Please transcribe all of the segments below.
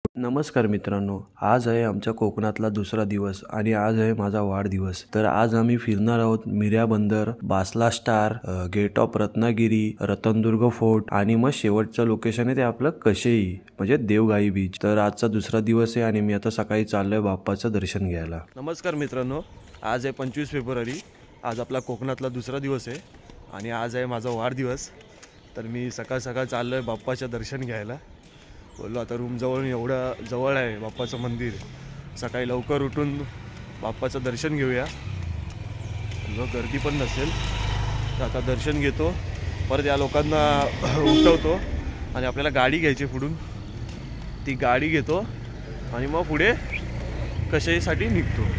नमस्कार मित्रांनो, आज आहे आमच्या कोकणातला दुसरा दिवस आणि आज आहे माझा वाढदिवस. तर आज आम्ही फिरणार आहोत मिऱ्या बंदर, बासला स्टार, gate of Ratnagiri, Ratnadurg fort आणि मग शेवटचं लोकेशन आहे ते आपलं कशेई म्हणजे देवगाई बीच. तर आजचा दुसरा दिवस आहे आणि मी आता सकाळी चाललोय बाप्पाचं दर्शन घ्यायला. नमस्कार मित्रांनो, आज आहे 25 फेब्रुवारी. आज आपला कोकणातला दुसरा दिवस आहे आणि आज आहे माझा वाढदिवस. तर मी सकाळ सकाळ चाललोय बाप्पाचं दर्शन घ्यायला. बोललो आता रूम जवळ एवढं जवळ आहे बाप्पाचं मंदिर, सकाळी लवकर उठून बाप्पाचं दर्शन घेऊया. गर्दी पण नसेल तर आता दर्शन घेतो, परत या लोकांना उठवतो आणि आपल्याला गाडी घ्यायची पुढून. ती गाडी घेतो आणि मग पुढे कशासाठी निघतो.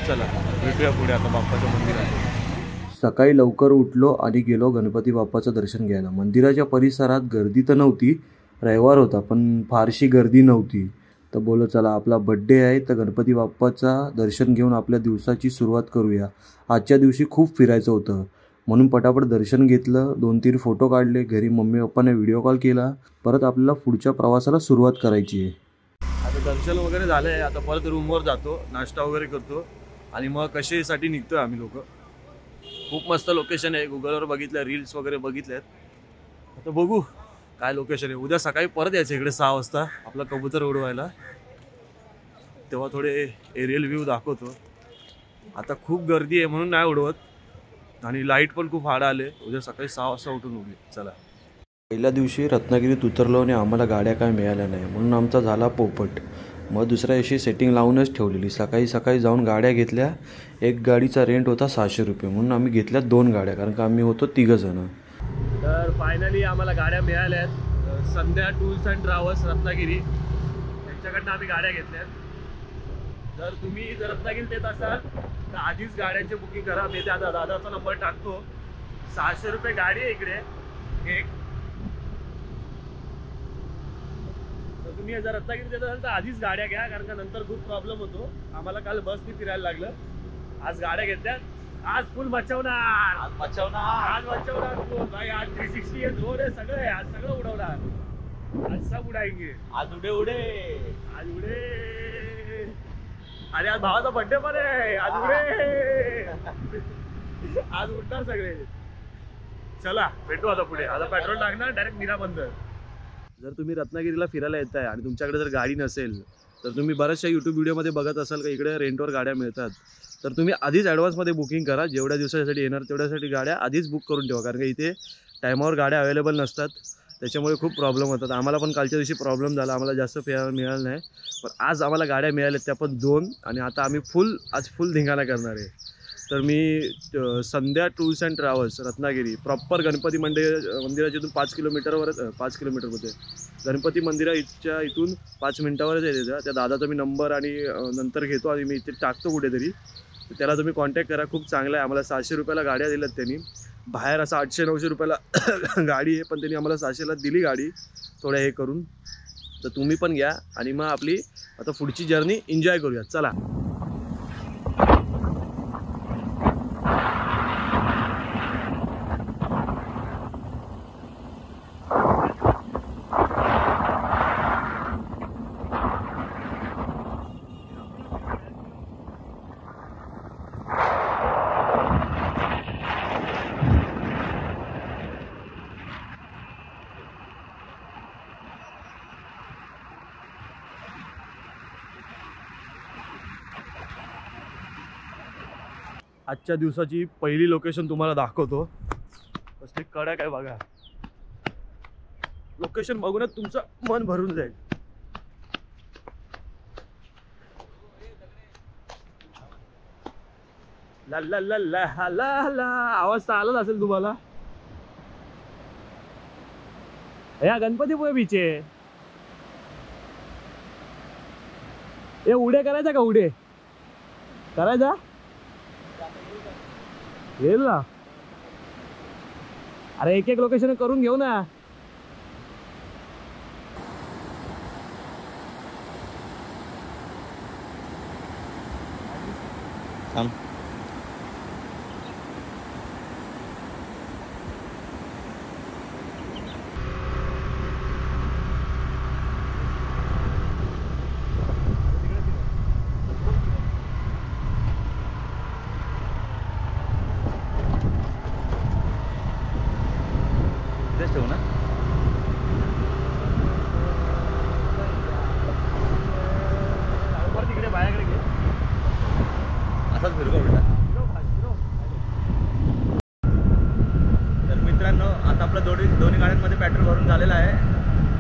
चला भेटूया पुढे आता बाप्पाच्या मंदिरात. सकाळी लवकर उठलो आणि गेलो गणपती बाप्पाचं दर्शन घ्यायला. मंदिराच्या परिसरात गर्दी तर नव्हती, रविवार होता पण फारशी गर्दी नव्हती. तर बोलो चला आपला बड्डे आहे तर गणपती बाप्पाचा दर्शन घेऊन आपल्या दिवसाची सुरुवात करूया. आजच्या दिवशी खूप फिरायचं होतं म्हणून पटापट दर्शन घेतलं, 2-3 फोटो काढले, घरी मम्मी पप्पाने व्हिडिओ कॉल केला. परत आपल्याला पुढच्या प्रवासाला सुरुवात करायची आहे. आता दर्शन वगैरे झालं आहे, आता परत रूमवर जातो, नाश्ता वगैरे करतो आणि मग कशासाठी निघतोय आम्ही लोक. खूप मस्त लोकेशन आहे, गुगलवर बघितलं, रील्स वगैरे बघितल्यात. आता बघू काय लोकेशन आहे. उद्या सकाळी परत यायचं इकडे 6 वाजता आपला कबूतर उडवायला, तेव्हा थोडे एरियल व्ह्यू दाखवतो. आता खूप गर्दी आहे म्हणून नाही उडवत आणि लाईट पण खूप हाड आले. उद्या सकाळी 6 वाजता उठून उभी. चला. पहिल्या दिवशी रत्नागिरीत उतरलो आणि आम्हाला गाड्या काय मिळाल्या नाही म्हणून आमचा झाला पोपट. मग दुसऱ्या दिवशी सेटिंग लावूनच ठेवलेली. सकाळी सकाळी जाऊन गाड्या घेतल्या. एक गाडीचा रेंट होता 600 रुपये म्हणून आम्ही घेतल्या 2 गाड्या, कारण का आम्ही होतो 3 जण. तर फायनली आम्हाला गाड्या मिळाल्या आहेत. संध्या टूर्स अँड ट्रॅव्हल्स रत्नागिरी यांच्याकडनं आम्ही गाड्या घेतल्यात. जर तुम्ही रत्नागिरीत येत असाल तर आधीच गाड्यांची बुकिंग करा. मी त्या दादाचा नंबर टाकतो. 600 रुपये गाडी आहे इकडे एक. तर तुम्ही जर रत्नागिरीत येत असाल तर आधीच गाड्या घ्या, कारण का नंतर खूप प्रॉब्लेम होतो. आम्हाला काल बसने फिरायला लागलं. आज गाड्या घेतल्यात. आज फुल मचवणार, आज मचवणार फुल भाई. आज 360 आहे, जोर आहे, सगळं आहे. आज सगळं उडवणार. आज सब उडाएंगे. आज उडे आज उडे. अरे आज भावाचा बर्थडे पण आहे. आज उडे. आज उडणार सगळे. चला भेटू आता पुढे. आता पेट्रोल टाकणार, डायरेक्ट मीरा बंदर. जर तुम्ही रत्नागिरीला फिरायला येत आहे आणि तुमच्याकडे जर गाडी नसेल तर तुम्ही बऱ्याचशा यूट्यूब व्हिडिओमध्ये बघत असाल का इकडे रेंटवर गाड्या मिळतात. तर तुम्ही आधीच ॲडव्हान्समध्ये बुकिंग करा. जेवढ्या दिवसासाठी येणार तेवढ्यासाठी गाड्या आधीच बुक करून ठेवा, कारण का इथे टायमावर गाड्या अवेलेबल नसतात. त्याच्यामुळे खूप प्रॉब्लेम होतात. आम्हाला पण कालच्या दिवशी प्रॉब्लेम झाला, आम्हाला जास्त फिरायला मिळालं नाही. पण आज आम्हाला गाड्या मिळाल्या, त्या पण 2. आणि आता आम्ही आज फुल धिंगाणा करणार आहे. तर मी Sandhya tours and travels Ratnagiri proper Ganpati मंदिराच्या इथून 5 किलोमीटरवरच, 5 किलोमीटरमध्ये गणपती मंदिराच्या इथून 5 मिनटावरच येते. त्या दादाचा मी नंबर आणि नंतर घेतो आणि मी इथे टाकतो कुठेतरी. त्याला तुम्ही कॉन्टॅक्ट करा. खूप चांगला आहे. आम्हाला 600 रुपयाला गाड्या दिल्यात त्यांनी. बाहेर असं 800-900 रुपयाला गाडी आहे, पण त्यांनी आम्हाला 600ला दिली गाडी थोड्या हे करून. तर तुम्ही पण घ्या आणि मग आपली आता पुढची जर्नी एन्जॉय करूया. चला. आजच्या दिवसाची पहिली लोकेशन तुम्हाला दाखवतो. कसली कडक आहे बघा. लोकेशन बघूनच तुमचं मन भरून जाईल. ला ला ला ला ला ला. आवाज तर आलाच असेल तुम्हाला. या गणपतीपुळे बीच आहे. हे उडे करायचा का? उडे करायचा येईल ना. अरे एक लोकेशन करून घेऊ ना.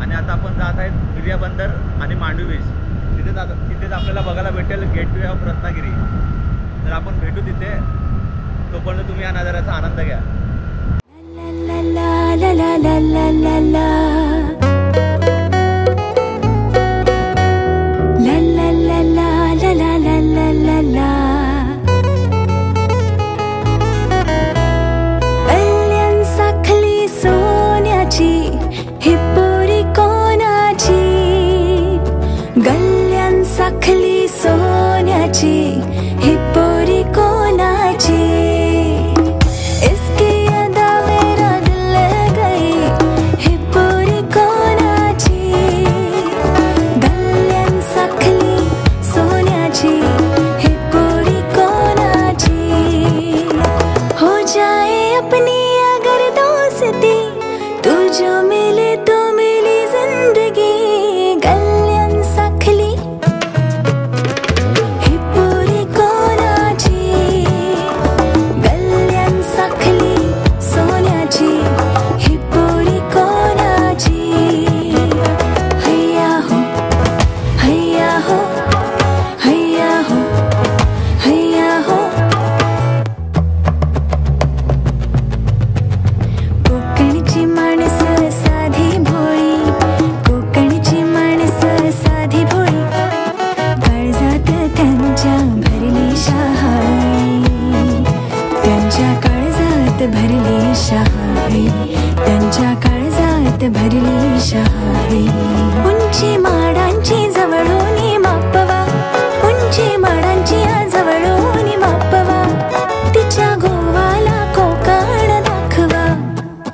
आणि आता आपण जात आहेत मिर्या बंदर आणि मांडवी बीच. तिथेच आपल्याला बघायला भेटेल गेटवे ऑफ रत्नागिरी. तर आपण भेटू तिथे. तोपर्यंत तुम्ही या नजाऱ्याचा आनंद घ्या. साखली सोन्याची ही पोरी कोणाची इसकी अदा मेरा दिल गई ही पोरी कोणाची गल्ल्यान साखली सोन्याची ही पोरी कोणाची हो जाए अपनी अगर दोस्ती तू जो मिले तो मिली जिंदगी गल्ल्यान साखली भरली शहारी त्यांच्या काळजात भरली शहारी उंची माडांची जवळून मापवा उंची माडांची जवळून मापवा तिच्या गोवाला कोकण दाखवा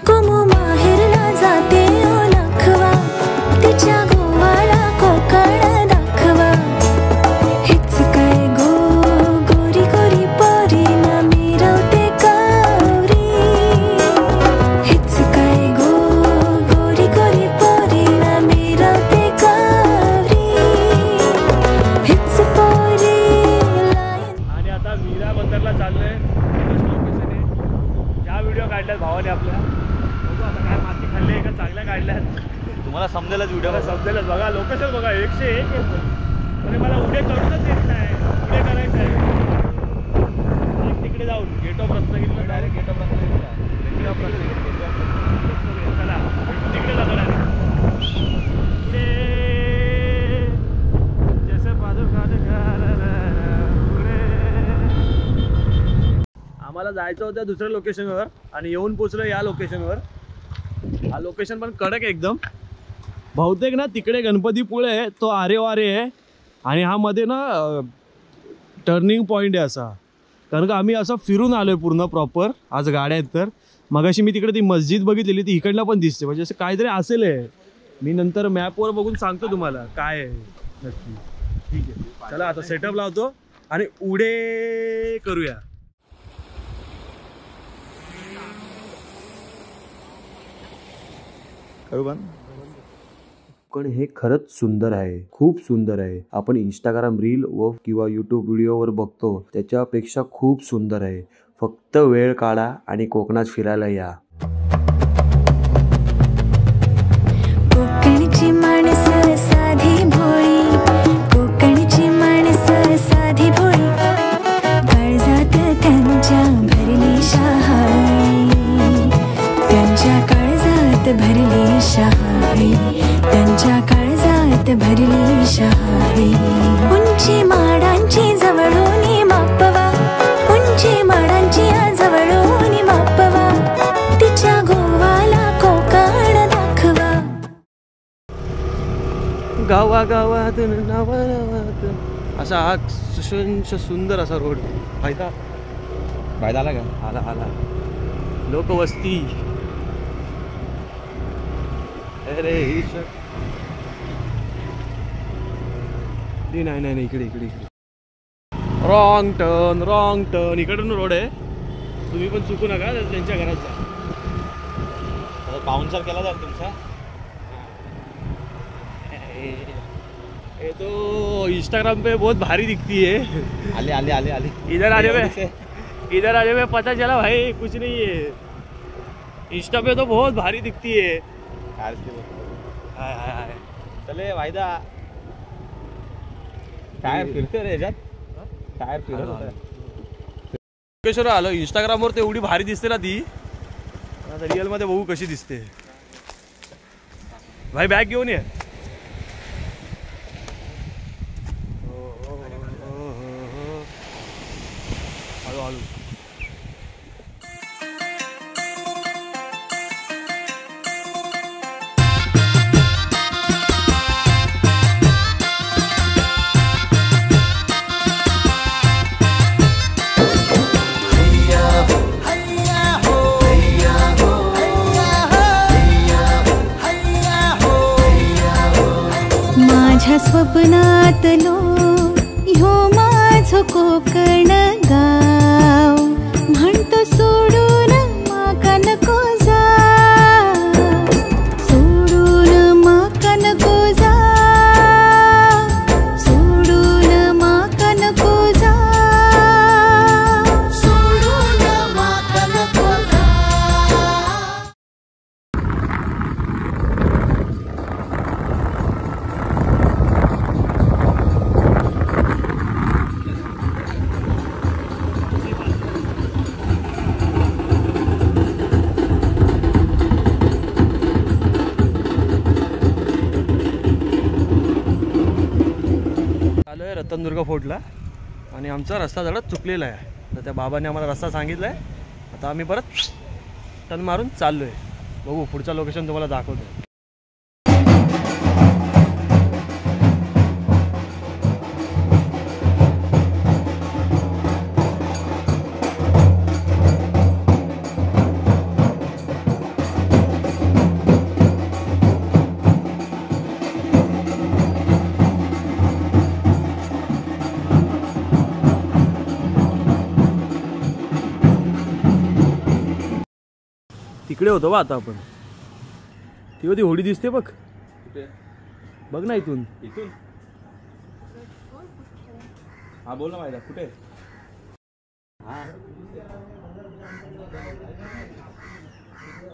कुमू माहेरला जाते दाखवा तिच्या गोवाला कोकण दाखवा हेच काय गो गोरी गोरी पोरी ना मिरवते भावाने आपल्या बघू आता काय माती खाल्ली आहे का चांगल्या काढल्यात. तुम्हाला समजेलच व्हिडिओ समजेलच. बघा लोकेशन बघा 101 म्हणजे मला उडे करूनच येत नाही. उडे करायचं आहे तिकडे जाऊन गेट ऑफ रत्नागिरीला डायरेक्ट गेट ऑफ रत्नागिरीला गेट ऑफ रत्नागिरी चला तिकडे जातो पुढे जसं आम्हाला जायचं होतं दुसऱ्या लोकेशनवर आणि येऊन पोचलो या लोकेशनवर. हा लोकेशन पण कडक एकदम. बहुतेक ना तिकडे गणपतीपुळे आहे तो आरे वारे आहे आणि हा मध्ये ना टर्निंग पॉईंट आहे असा. कारण का आम्ही असं फिरून आलोय पूर्ण प्रॉपर. आज गाड्या आहेत तर मगाशी मी तिकडे ती मस्जिद बघितलेली ती इकडला पण दिसते म्हणजे असं काहीतरी असेल आहे. मी नंतर मॅपवर बघून सांगतो तुम्हाला काय आहे नक्की. ठीक आहे चला आता सेटअप लावतो आणि उडे करूया. पण हे खरंच सुंदर आहे, खूप सुंदर आहे. आपण इंस्टाग्राम रील व किंवा यूट्यूब व्हिडिओवर बघतो त्याच्यापेक्षा खूप सुंदर आहे. फक्त वेळ काढा आणि कोकणात फिरायला या. कोकणची माणसं साधी भोळी कोकणची माणसं साधी भोळी काळजात त्यांच्या भरली शहारी त्यांच्या काळजात भरली शहारी त्यांच्या काळजात भरली शहारी उंची माडांची जवळून मापवा उंची माडांची जवळून मापवा तिच्या गोवाला कोकण दाखवा. गावागावात नावात असा हा सुंदर असा रोड. फायदा फायदा आला का? आला आला. लोकवस्ती. अरे नाही नाही नाही इकडे इकडे इकडे. रॉंग टर्न इकडून रोड आहे. तुम्ही पण चुकू नका त्यांच्या घरात जा. बाउन्सर केला जाईल तुमचा. ये तो इंस्टाग्राम पे बहुत भारी दिखती है. आले आले आले आले इधर आ रहे पता चला भाई कुछ नहीं है. इंस्टा पे तो बहुत भारी दिखती है. हाय हाय हाय चले वायदा टायर फिरते रे याच्यात टायर फिरत होता लोकेशन आलो इंस्टाग्रामवर तर एवढी भारी दिसते ना ती आता रिअल मध्ये बघू कशी दिसते भाई बॅग घेऊन ये हळू हळू माझ्या स्वप्नातलो ह्यो माझो कोकण गाव म्हणतो सोडून माका नको जा सोडून माका नको जा सोडून माका नको जा सोडून माका नको जा आलो आहे रतनदुर्ग फोर्टला आणि आमचा रस्ता जरा चुकलेला आहे तर त्या बाबांनी आम्हाला रस्ता सांगितला आहे आता आम्ही परत टर्न मारून चाललो आहे बघू पुढचं लोकेशन तुम्हाला दाखवतो तिकडे होतो बा आता आपण ती होडी दिसते बघ बघ ना इथून इथून हा बोल ना माहिती कुठे हा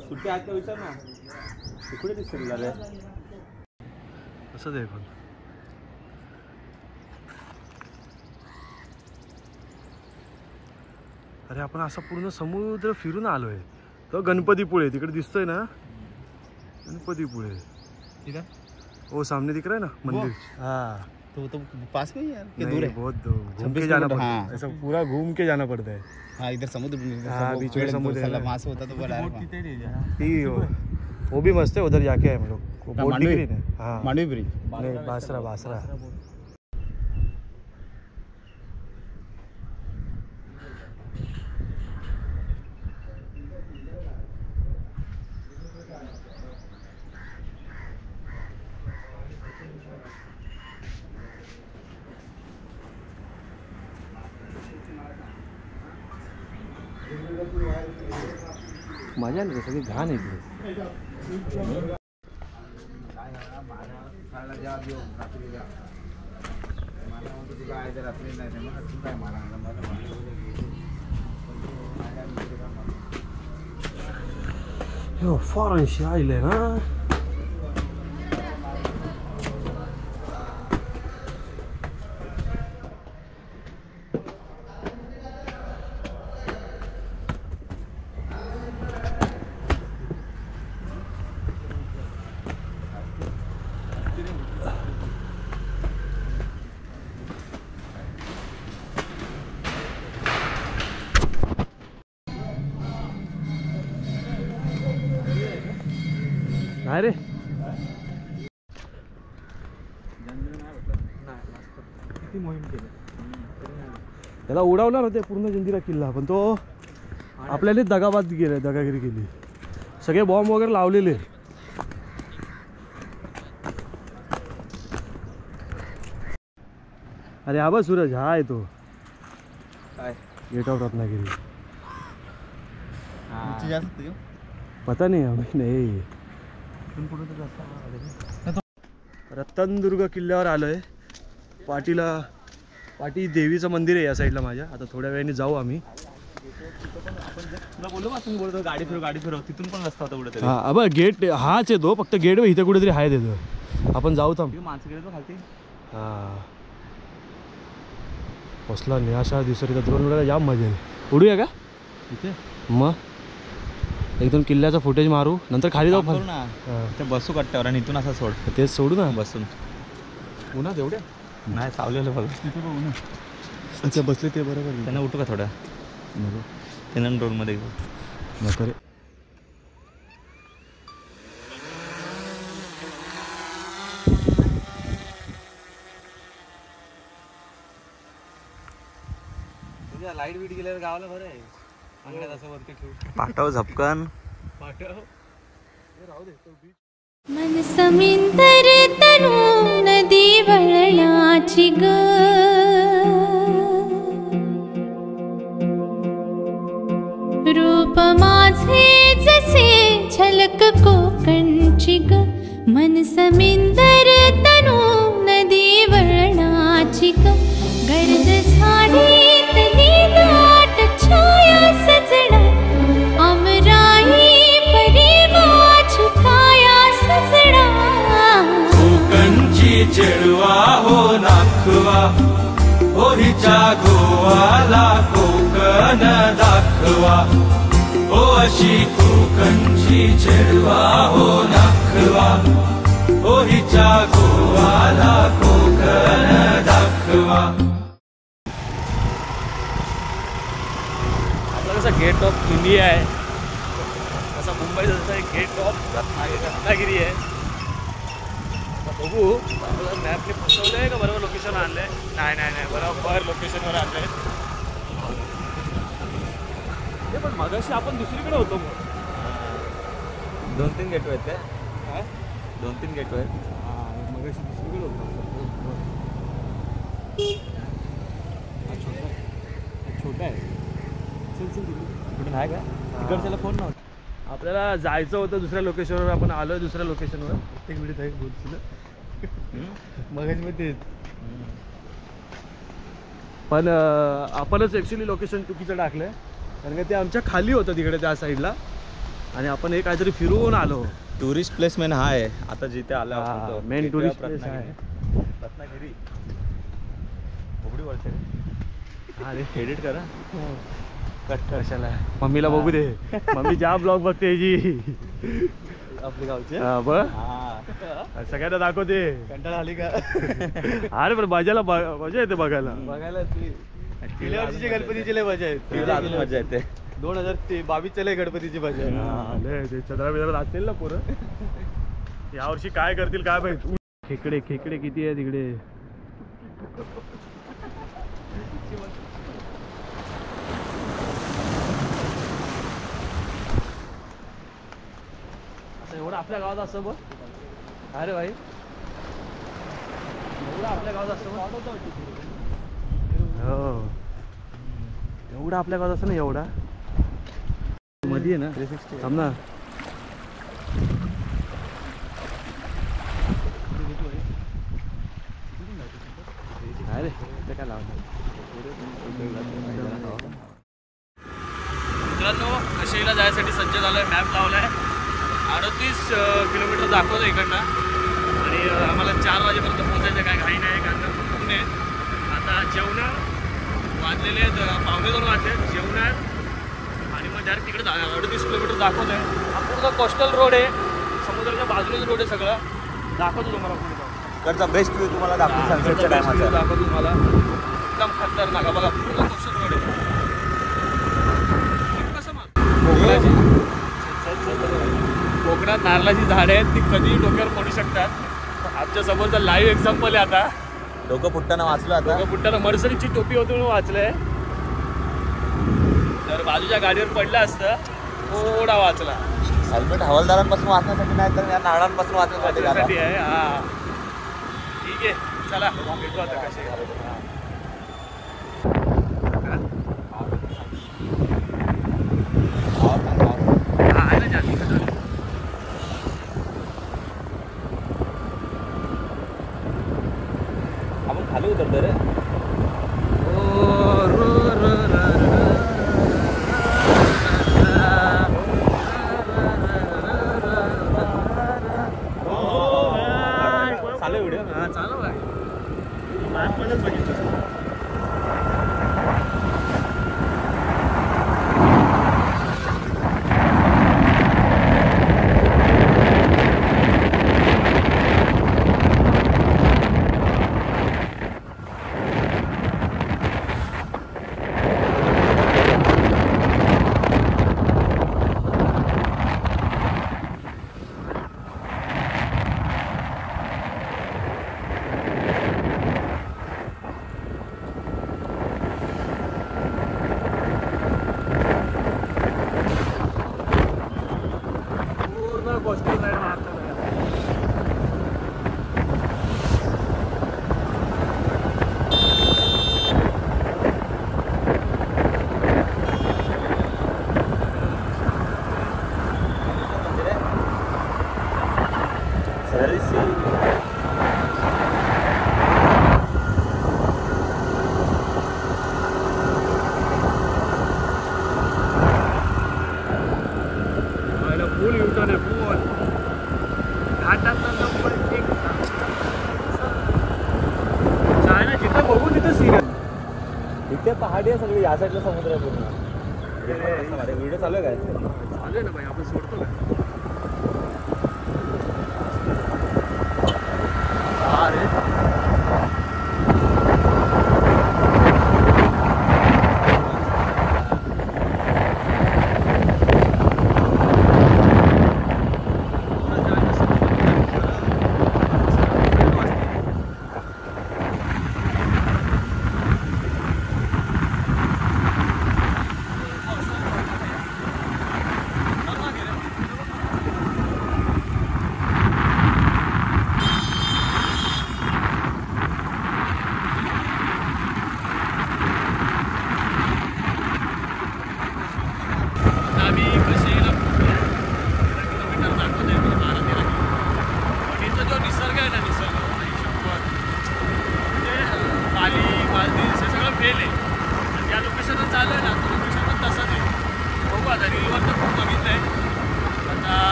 सुट्टी आहेत का विचार ना कुठे दिसते तुला रे असंच आहे पण अरे आपण असा पूर्ण समुद्र फिरून आलोय तो गणपतीपुळे तिकडे दिसतोय ना गणपतीपुळे इधर वो सामने दिख रहा है ना मंदिर हाँ तो पास में ही यार नहीं, दूर है बहुत घूम के जाना पड़ता है ऐसा पूरा घूम के जाना पड़ता है हाँ इधर समुद्र हाँ बीच में समुद्र है वहाँ से होता तो बड़ा वो भी मस्त है उधर जाके आए हम लोग बोट दिख रही है हाँ मांडवी ब्रिज नहीं बासरा बासरा मजा नाही सगळी घाण आहे फॉरेन आइले ना नाही रे त्याला उडवणार होते पूर्ण जंजिरा किल्ला पण तो आपल्याने दगागिरी केली सगळे बॉम्ब वगैरे लावलेले अरे हा बघ सूरज हा आहे तो काय गेट ऑफ रत्नागिरी नीचे जा सकते हो पता नहीं हमें नहीं रतनदुर्ग किल्ल्यावर आलोय पाटी देवीचं मंदिर आहे या साईडला माझ्या आता थोड्या वेळाने जाऊ आम्ही तुला बोललो का तुम्ही बोलतो गाडी फिरव तिथून पण रस्ता होता कुठे तरी. हा अब गेट हाच येतो फक्त गेट इथे कुठेतरी आहे तिथं आपण जाऊ थांब. माणसं गेले तो खालती. हा कसला निराशा दिसत इथं ड्रोन उडायला जाम मजा येईल. उडूया का इथे मग एकदम किल्ल्याचा फुटेज मारू नंतर खाली जाऊ करू ना ते बसू कट्ट्यावर आणि इथून असं सोड तेच सोडू ना बसून. उन्हात एवढ्या नाही सावलेलं बघ तिथे बघू ना. अच्छा बसले ते बरोबर त्यांना उठू का थोडा नको त्यांना ड्रोनमध्ये घेऊ. नको रे. लाईट बीट गेल्यावर गावाला बरं आहे. अंगणात असं वरती ठेवू. पाठव झपकन पाठव. मन समिंदर तनू नदी वळणाची ग रूप माझे जसे झलक कोकणची ग मन समिंदर तनू नदी वळणाची ग गर्द झाडीतली दाट छाया सजना अमराई परी माझी काया सजना कोकणची चेडवा हो नाखवा हो हिच्या गोवाला कोकण दाखवा हो अशी कोकणची चेडवा हो नाखवा हो हिच्या गोवाला कोकण दाखवा. आपला कसा गेट ऑफ इंडिया आहे तसा मुंबईचा जसा एक गेट ऑफ रत्नागिरी आहे. बघू आपल्याला मॅपने फसवलं आहे का बरोबर लोकेशन आणलं आहे. नाही बरोबर लोकेशनवर आणलं आहे. पण मगाशी आपण दुसरीकडे होतो मग. 2-3 गेटवे आहेत काय? 2-3 गेटवे आहेत. मगाशी दुसरीकडे होतो. छोटा आहे. कुठून आहे का तिकडच्याला फोन नव्हता. आपल्याला जायचं होतं दुसऱ्या लोकेशनवर. आपण आलोय दुसऱ्या लोकेशनवर. प्रत्येक मिनिट आहे बोलतो मगाशी मग तेच. पण आपणच ॲक्च्युली लोकेशन चुकीचं टाकलं आहे कारण का ते आमच्या खाली होतं तिकडे त्या साईडला आणि आपण हे काहीतरी फिरून आलो. टुरिस्ट प्लेस मेन हा आहे आता जिथे आला मेन टुरिस्ट प्लेस आहे रत्नागिरी. उघडी वळते हा रे. एडिट करा. कट कशाला मम्मीला बघू दे. मम्मी ज्या ब्लॉग बघते जी आपल्या गावचे. बघ सगळ्यांना दाखवते. कंटाळा आली का? अरे पण मजा येते बघायला. गेल्या वर्षीची गणपतीची लय मजा आहे. मजा येते. 2022 लय गणपतीची मजा आहे. ते चंद्रा बिद्रा असतील ना पोरं. यावर्षी काय करतील काय माहिती. खेकडे किती आहे तिकडे. एवढं आपल्या गावात असं बघ. अरे भाई एवढं आपल्या गावात असतं बघ. हो एवढं आपल्या गावात असतं ना. एवढा मध्ये आहे ना. 360 थांब ना. अरे ते काय लावलं. मित्रांनो कशेला जायसाठी सज्ज झालोय. मॅप लावलाय. 38 किलोमीटर दाखवतो इकडनं आणि आम्हाला 4 वाजेपर्यंत पोहोचायचं. काय घाई नाही कारण पुणे आता जेवणार वाजलेले आहेत 1:15 वाजले. जेवणार आणि मग डायरेक्ट तिकडे 38 किलोमीटर दाखवत आहे. हा पूर्ण कोस्टल रोड आहे. समुद्राच्या बाजूलाच रोड आहे सगळं. दाखवतो तुम्हाला पुढे इकडचा बेस्ट व्ह्यू तुम्हाला दाखवतो सनसेटच्या टायमाचा. दाखवतो तुम्हाला एकदम खतरनाक. बघा पूर्ण कोस्टल रोड आहे. कोकणात नारळाची झाडे आहेत ती कधीही डोक्यावर पडू शकतात. आमच्या समोरचा लाईव्ह एक्झाम्पल आहे. आता डोकं फुटताना वाचलं. आता डोकं फुटताना मर्सरीची टोपी होती म्हणून वाचलंय. तर बाजूच्या गाडीवर पडलं असतं थोडा वाचला. हेल्मेट हवालदारांपासून वाचण्यासाठी नाही तर या नारळांपासून वाचण्यासाठी आहे. हा ठीक आहे चला भेटू आता. कसे आहे ना जास्त. आपण खाली उतरतो रे. लहानपणच बघितलं. इथे पहाडी आहे सगळी, या साईडला समुद्र आहे पूर्ण. व्हिडिओ चालू आहे काय? चालू आहे ना भाई, आपण सोडतो काय? अरे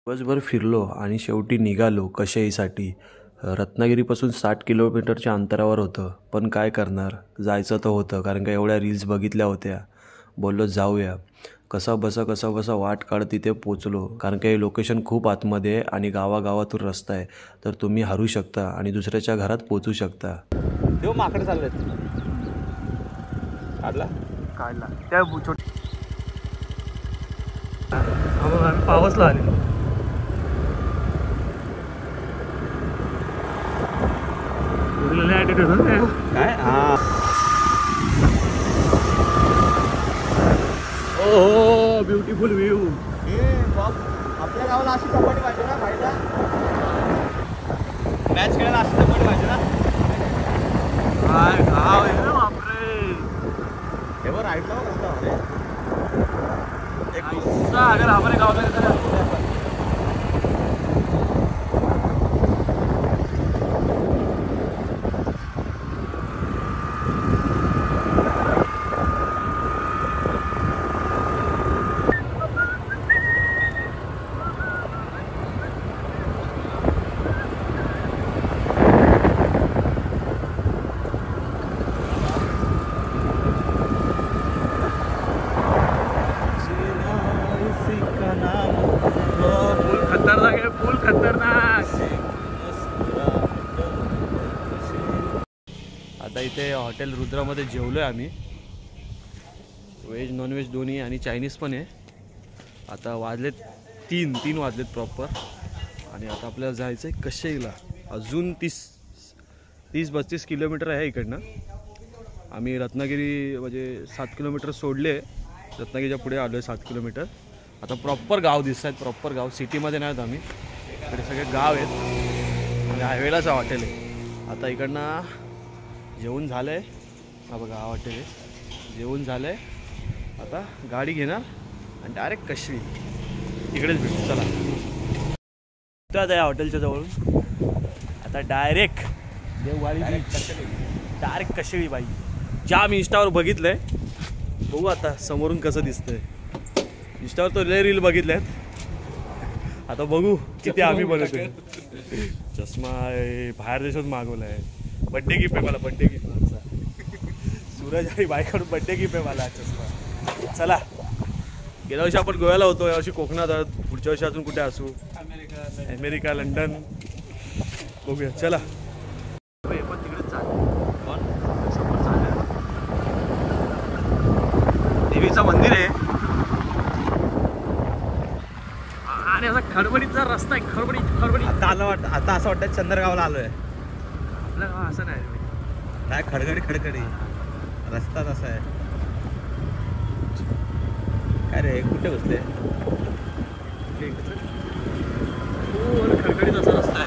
दिवसभर फिरलो आणि शेवटी निघालो कशेईसाठी. रत्नागिरीपासून 60 किलोमीटरच्या अंतरावर होतं, पण काय करणार, जायचं तर होतं कारण का एवढ्या रील्स बघितल्या होत्या. बोललो जाऊया. कसं बसा वाट काढत तिथे पोचलो, कारण का हे लोकेशन खूप आतमध्ये आहे आणि गावागावातून रस्ता आहे, तर तुम्ही हरू शकता आणि दुसऱ्याच्या घरात पोचू शकता. तेव्हा माकडे चाललेत. काढला त्या छोटी आम्ही पावसला आले. काय? हा ओ ब्युटिफुल व्ह्यू. आपल्या गावाला अशी सपाटी पाहिजे ना, फायदा मॅच खेळायला अशी सपाटी पाहिजे ना. काय गाव आहे ना, बापरे. हे बघ राईटला रस्ता अरे अगर हमारे गाव में आता इथे हॉटेल रुद्रामध्ये जेवलो आहे आम्ही. व्हेज नॉनव्हेज दोन्ही आणि चायनीज पण आहे. आता वाजलेत 3 वाजलेत प्रॉपर आणि आता आपल्याला जायचं आहे कशेईला. अजून 30-32 किलोमीटर आहे इकडनं. आम्ही रत्नागिरी म्हणजे 7 किलोमीटर सोडले, रत्नागिरीच्या पुढे आलो आहे 7 किलोमीटर. आता प्रॉपर गाव दिसत आहेत, प्रॉपर गाव. सिटीमध्ये नाही आहोत आम्ही, इकडे सगळे गाव आहेत. म्हणजे हायवेलाच हॉटेल आहे. आता इकडनं जेवण झालं आहे. हा बघा हा हॉटेल आहे. जेवण झालं आहे. आता गाडी घेणार आणि डायरेक्ट कशवी तिकडेच भेटू. चला तर आता या हॉटेलच्या जवळून आता डायरेक्ट देववाडी डायरेक्ट कशवी बाई. जाम इंस्टावर बघितलं आहे. बघू आता समोरून कसं दिसतंय. इंस्टावर तो लय रील बघितले आहेत. आता बघू किती आम्ही बनवतोय. चष्मा बाहेर देशात मागवला आहे. बड्डे गिफ्ट आहे मला. बड्डे गिफ्ट सूरज आणि बाईकडून बड्डे गिफ्ट आहे मला चष्मा. चला गेल्या वर्षी आपण गोव्याला होतो. यावर्षी कोकणात आहोत. पुढच्या वर्षी अजून कुठे असू. अमेरिका लंडन बघूया. चला पण तिकडेच चालेल. समोर चालेल देवीचं मंदिर आहे. आणि असा खडबडीचा रस्ता आहे. खडबडी आता आलं वाटतं. आता असं वाटतं चंद्रगावला आलोय. आपलं गाव असं नाही काय खडखडी रस्ता तसा आहे. काय रे कुठे बसले. खडखडीत असा रस्ता आहे.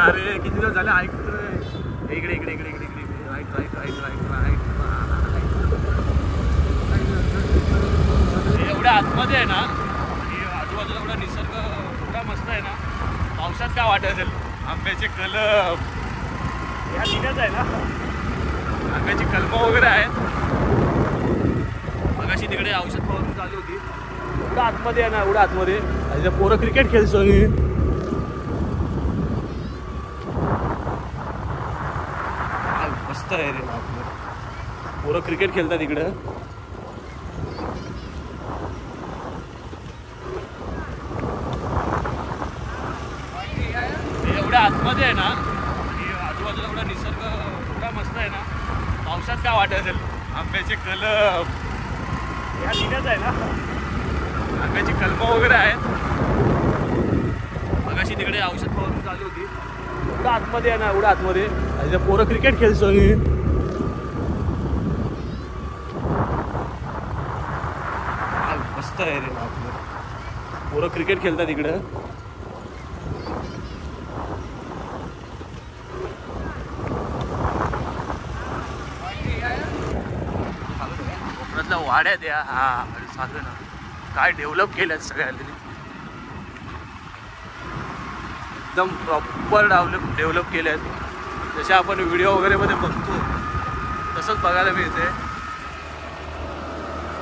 अरे किती दिवस झाले ऐकतोय. इकडे इकडे इकडे इकडे इकडे right right right right right. एवढ्या आतमध्ये आहे ना आणि आजूबाजूला एवढा निसर्ग एवढा मस्त आहे ना. पावसात काय वाटत असेल. आंब्याचे कलम या दिन्याच आहे ना. आंब्याची कलमं वगैरे आहेत. मगाशी तिकडे औषध फवारणी चालू होती. एवढं आतमध्ये आहे ना. एवढं आतमध्ये आणि पोरं क्रिकेट खेळतो मी. मस्त आहे रे. पोरं क्रिकेट खेळतात इकडं. एवढ्या आतमध्ये आहे ना आणि आजूबाजूला एवढा निसर्ग एवढा मस्त आहे ना. पावसात काय वाटत असेल. आंब्याचे कलम या दिन्याच आहे ना. आंब्याची कलमं वगैरे आहेत. मगाशी तिकडे औषध फवारणी चालू होती. एवढं आतमध्ये आहे ना. एवढं आतमध्ये आणि पोरं क्रिकेट खेळतो मी. मस्त आहे रे. पोरं क्रिकेट खेळतात इकडं. कोकणातल्या वाड्यात या. हा चालू ना. काय डेव्हलप केल्यात सगळ्यांनी. एकदम प्रॉपर डेव्हलप केले आहेत. जसे आपण व्हिडिओ वगैरे मध्ये बघतो तसंच बघायला मिळते.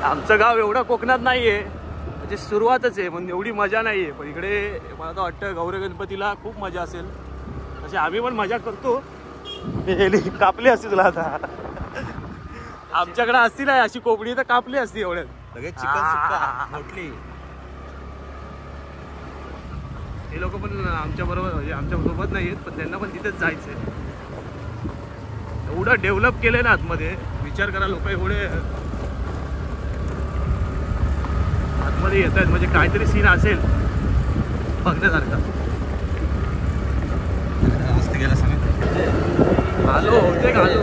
आमचं गाव एवढं कोकणात नाही आहे. म्हणजे सुरुवातच आहे म्हणून एवढी मजा नाही आहे. पण इकडे मला तर वाटतं गौरी गणपतीला खूप मजा असेल. तसे आम्ही पण मजा करतो. कापली असती तुला आता. आमच्याकडे असती नाही अशी कोंबडी तर कापली असती एवढ्यात. लगेच चिकन सुक्का मोठली. हे लोक पण आमच्या बरोबर म्हणजे आमच्या सोबत नाही आहेत. पण त्यांना पण तिथेच जायचं आहे. एवढं डेव्हलप केलंय ना आतमध्ये. विचार करा लोक एवढे आतमध्ये येत आहेत. म्हणजे काहीतरी सीन असेल बघण्यासारखा. असं गेला सांग. आलो होते का आलो.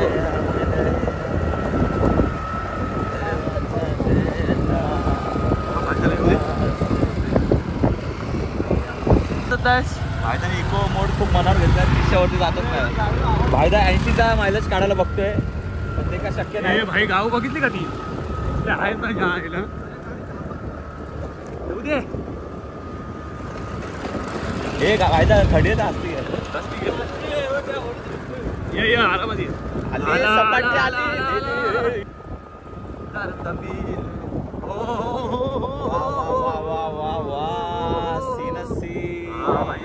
भाईदाने इको मोड खूप मनावर घेतला. 300वरती जातच नाही. भाईदा 80चा मायलेज काढायला बघतोय पण ते काय शक्य नाही. भाई गाव बघितली का ती. ते आहेत ना घ्या येऊ दे. हे भाईदा खडी असते. ये आरामध्ये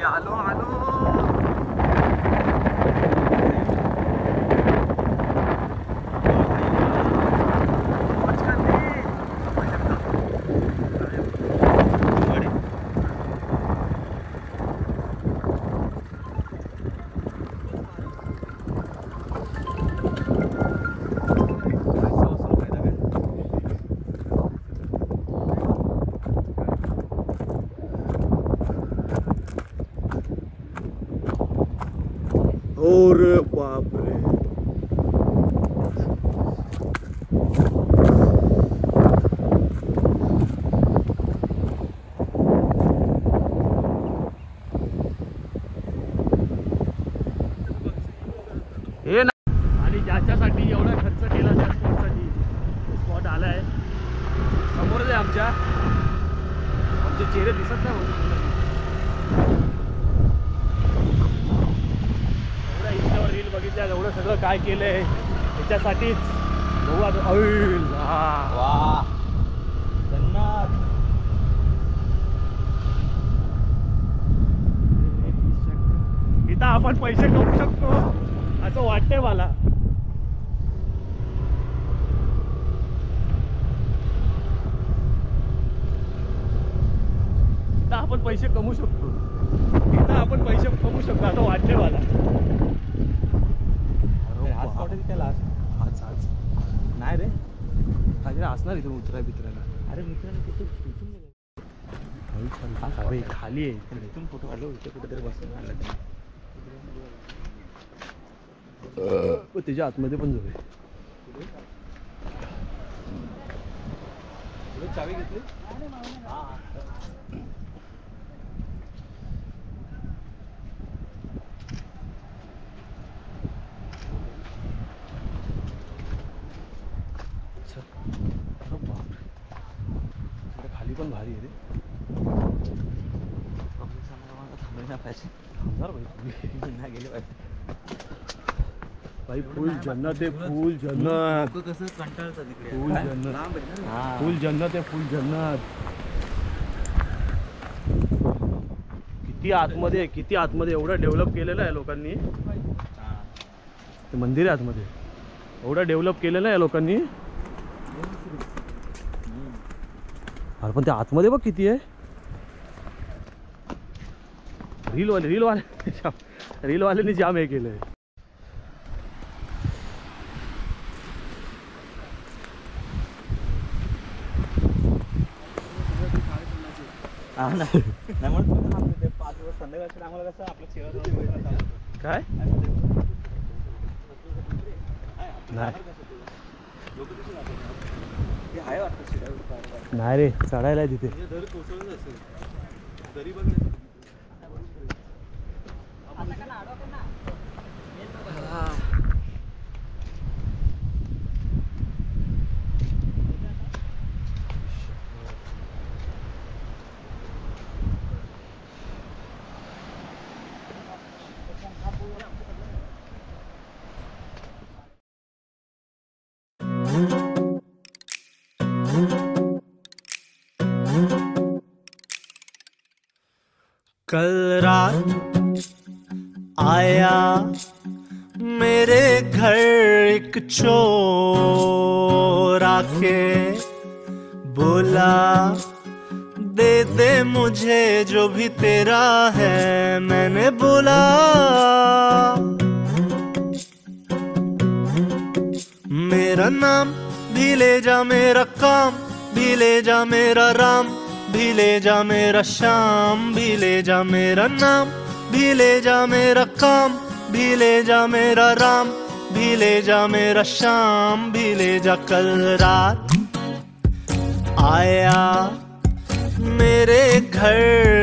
आलो आलो. और बापरे हे ना. आणि ज्याच्यासाठी एवढा खर्च केला त्या स्पॉटसाठी स्पॉट आलाय समोरच आहे आमचे चेहरे दिसत नाही एवढा इंस्टावर रील बघितल्या एवढं सगळं काय केलंय त्याच्यासाठीच बघू आता. वा धन्यवाद. इथं आपण पैसे कमवू शकतो असं वाटतंय मला. इथं आपण पैसे कमवू शकतो असं वाटतंय मला. आज स्पॉट आहे त्याला आज नाही रे काहीतरी असणार इथे उतरायला. अरे मित्रांनो तिथे अरे खाली आहे इथून फोटो काढलो इथे कुठेतरी बसून आला त्याच्या आतमध्ये पण जाऊया. चावी घेतली. खाली पण भारी आहे रे. थांबले पाहिजे थांबणार नाही गेले पाहिजे. भाई फुल जन्नत आहे फुल जन्नत. कसं कंटाळतं तिकडे फुल जन्नत फुल जन्नत आहे फुल जन्नत. किती आतमध्ये एवढं डेव्हलप केलेलं आहे लोकांनी. ते मंदिर आहे आतमध्ये एवढं डेव्हलप केलेलं आहे लोकांनी. अरे पण त्या आतमध्ये बघ किती आहे. रीलवाल्यांनी जाम हे केलंय. हा ना नाही म्हणून ते 5 दिवस संध्याकाळचं आम्हाला कसं आपलं चेहरा काय नाही आहे वाटतं नाही रे चढायला आहे तिथे. कल रात आया मेरे घर एक चोर आके बोला दे दे मुझे जो भी तेरा है. मैंने बोला मेरा नाम भी ले जा मेरा काम भी ले जा मेरा राम भी ले जा मेरा श्याम भी ले जा मेरा नाम भी ले जा मेरा काम भी ले जा मेरा राम भी ले जा मेरा श्याम भी ले जा. कल रात आया मेरे घर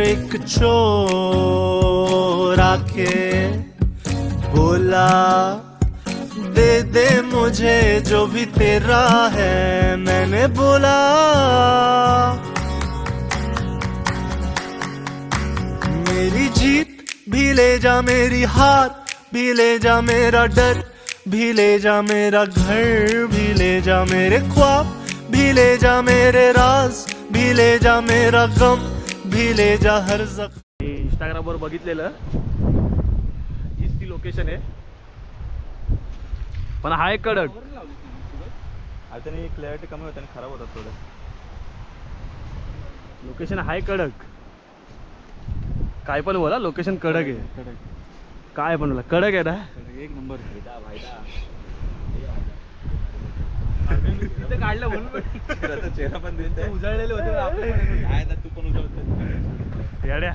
एक चोर आके बोला दे दे मुझे जो भी तेरा है. मैंने बोला मेरी जीत भी ले जा मेरी हार भी ले जा मेरा डर भी ले जा मेरा घर भी ले जा मेरे ख्वाब भी ले जा मेरे राज भी ले जा मेरा गम भी ले जा हर जख्म. इंस्टाग्रामवर बघितलेलं हीच ती लोकेशन आहे पण हाय कडक. आता त्याने क्लॅरिटी कमी होते आणि खराब होतात थोडं. लोकेशन हाय कडक काय पण बोला लोकेशन कडक आहे. काय पण बोला कडक आहे ना. एक नंबर तिथे काढलं म्हणून चेहरा पण दिसतोय. उजळलेले होते काय तू पण उजळतोय येड्या.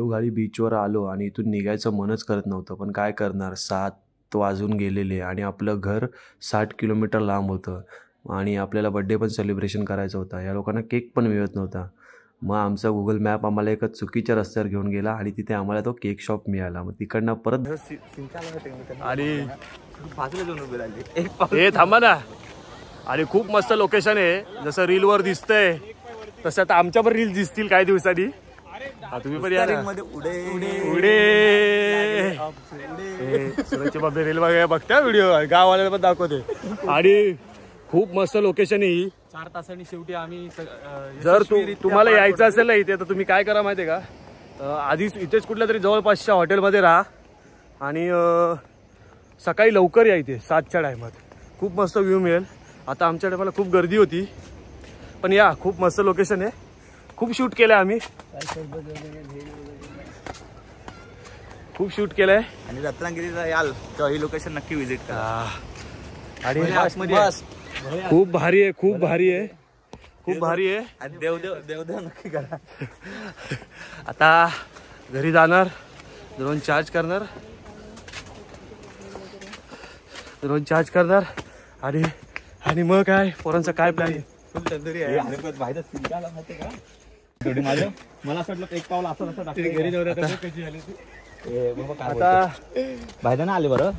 गाडी बीचवर आलो आणि इथून निघायचं मनच करत नव्हतं, पण काय करणार, 7 वाजून गेलेले आणि आपलं घर 60 किलोमीटर लांब होतं आणि आपल्याला बड्डे पण सेलिब्रेशन करायचा होता. या लोकांना केक पण मिळत नव्हता. मग आमचा गुगल मॅप आम्हाला एका चुकीच्या रस्त्यावर घेऊन गेला आणि तिथे आम्हाला तो केक शॉप मिळाला. मग तिकडनं परत आणि बाजूला जाऊन उभे राहिले. हे थांबा ना. आणि खूप मस्त लोकेशन आहे, जसं रीलवर दिसतंय तसं आता आमच्या पण रील दिसतील काही दिवसांनी. तुम्ही पण या ना. उडे सुरजचे बाबे रील वगैरे बघता, व्हिडिओ गाववाल्याला पण दाखवते. आणि खूप मस्त लोकेशन आहे ही. 4 तासांनी शेवटी आम्ही जर तुम्हाला यायचं असेल ना इथे, तर तुम्ही काय करा माहिती आहे का, आधीच इथेच कुठल्या तरी जवळपासच्या हॉटेलमध्ये राहा आणि सकाळी लवकर या इथे 7च्या टायमात. खूप मस्त व्ह्यू मिळेल. आता आमच्या टायमाला खूप गर्दी होती, पण या खूप मस्त लोकेशन आहे. खूप शूट केलं आहे आम्ही, खूप शूट केलं आहे. आणि रत्नागिरीला याल तर ही लोकेशन नक्की व्हिजिट करा. आणि बस खूप भारी आहे, खूप भारी आहे, खूप भारी आहे. आणि देवदेव नक्की करा. आता घरी जाणार, ड्रोन चार्ज करणार आणि मग काय पोरांचा काय प्लॅन आहे. तंदुरी आहे. मला असं वाटलं एक पाऊल असं घरी आता भाईदाना आले बरं.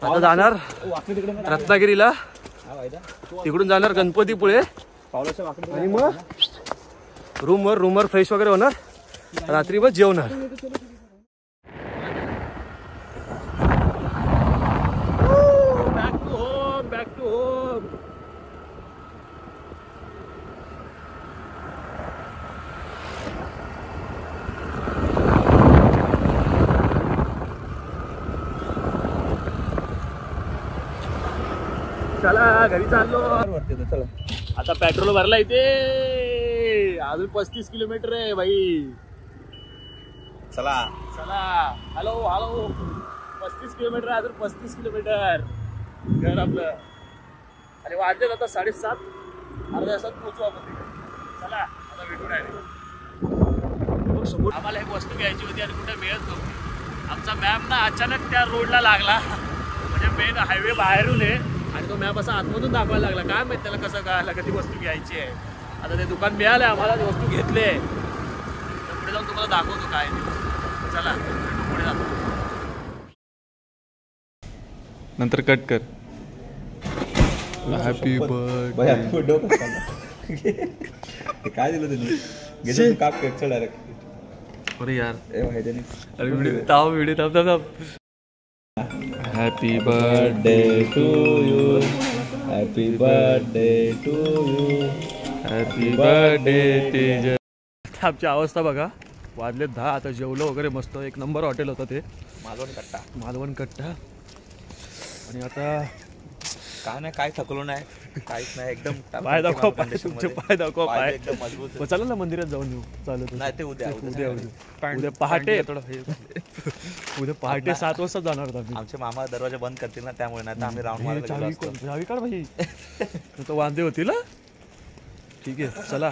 आता जाणार रत्नागिरीला, तिकडून जाणार गणपतीपुळे आणि मग रूमवर फ्रेश वगैरे होणार, रात्री मग जेवणार. Back to home. चला घरी चाललो. आता पेट्रोल भरला इथे, अजून 35 किलोमीटर आहे भाई. चला हॅलो 35 किलोमीटर, अजून 35 किलोमीटर घर आपलं. आणि वाजले आता 7:30, अर्ध्या तासात पोहोचू आपण तिकडे. चला आता भेटू डायरेक्ट. आम्हाला एक वस्तू घ्यायची होती आणि कुठे मिळत नव्हती. आमचा मॅप ना अचानक त्या रोडला लागला, म्हणजे मेन हायवे बाहेरून आहे आणि तो मॅप असा आतमधून दाखवायला लागला. काय माहिती त्याला कसं कळायला कधी वस्तू घ्यायची आहे. आता ते दुकान मिळालं आम्हाला, ती वस्तू घेतली आहे. पुढे जाऊन तुम्हाला दाखवतो काय ते. चला पुढे जातो. नंतर कट कर. Happy birthday. काय दिलं त्यांनी काप कर डायरेक्ट. अरे यार, अरे video. Happy birthday to you. Happy birthday to you. Happy birthday Tej. आमची अवस्था बघा, वाजले 10. आता जेवलो वगैरे मस्त, एक नंबर हॉटेल होतं ते, मालवण कट्टा. आणि आता काय नाही, काय थकलो नाही, काहीच नाही. एकदम पाय दाखवा, तुमचे पाय दाखवा, पाय एकदम मजबूत. मग चला ना मंदिरात जाऊन येऊ. चालत नाही ते उद्या उद्या पहाटे, उद्या पहाटे 7 वाजता जाणार आम्ही. आमचे मामा दरवाजा बंद करतील ना, त्यामुळे नाही तर आम्ही राऊंड मारायला गेलो असतो. चावी काढ भाई, तो वांदे होतील. ठीक आहे चला,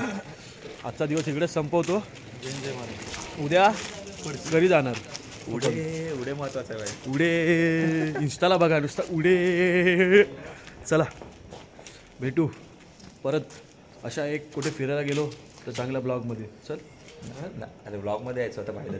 आजचा दिवस इकडेच संपवतो. उद्या घरी जाणार. उडे महत्वाचं आहे भाई. उडे इंस्टाला बघा नुसता उडे. चला भेटू परत. अशा एक कुठे फिरायला गेलो तर चांगल्या ब्लॉगमध्ये. चल. अरे ब्लॉगमध्ये यायचं होतं पाहिलं.